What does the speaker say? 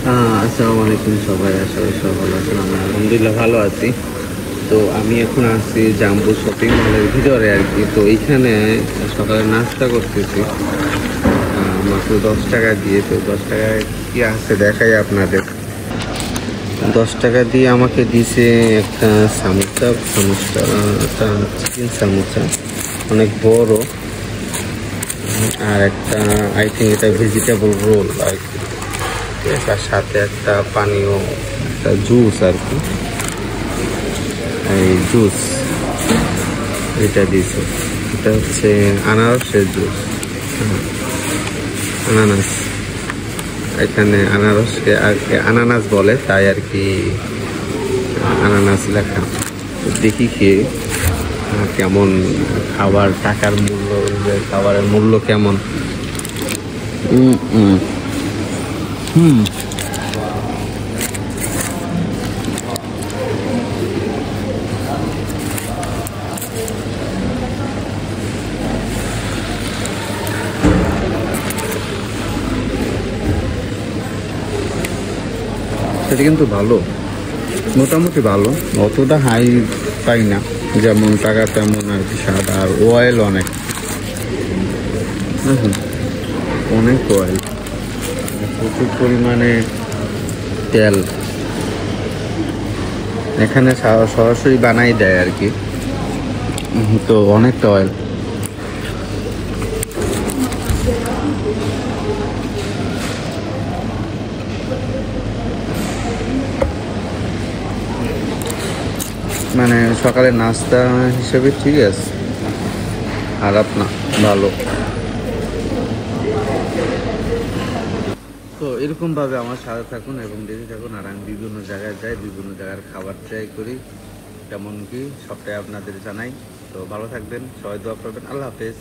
আসসালামু আলাইকুম সবাই, আশা করি সবাই ভালো আছেন। আমি আলহামদুলিল্লাহ ভালো আছি। তো আমি এখন আসছি জাম্বো শপিং মলের ভিতরে আর কি। তো এইখানে সকালে নাস্তা করতেছি মাত্র 10 টাকা দিয়ে। তো 10 টাকায় কি আছে দেখাই আপনাদের। 10 টাকা দিয়ে আমাকে দিছে একটা একটা চিকেন সামোসা, অনেক বড়। আর একটা আই থিঙ্ক এটা ভেজিটেবল রোল আর কি। তার সাথে একটা পানীয়, একটা জুস আর কি। এই জুস এটা দিয়েছে, এটা হচ্ছে আনারসের জুস। আনানাস, এখানে আনারসকে আর কি আনানাস বলে, তাই আর কি আনানাস লেখা। দেখি খেয়ে কেমন খাবার, টাকার মূল্য, খাবারের মূল্য কেমন। হুম হুম হুম সেটা কিন্তু ভালো, মোটামুটি ভালো, অতটা হাই পাই না। যেমন টাকা তেমন আর কি স্বাদ। আর অয়েল অনেক, অনেক অয়েল, প্রচুর পরিমাণে তেল। এখানে সরাসরি বানাই দেয় আর কি। তো অনেকটা অয়েল। মানে সকালে নাস্তা হিসেবে ঠিক আছে, খারাপ না, ভালো। তো এরকমভাবে আমার সাথে থাকুন এবং দেখে থাকুন। আর আমি বিভিন্ন জায়গায় যাই, বিভিন্ন জায়গার খাবার ট্রাই করি, কেমন কি সবটাই আপনাদের জানাই। তো ভালো থাকবেন, সবাই দোয়া করবেন। আল্লাহ হাফেজ।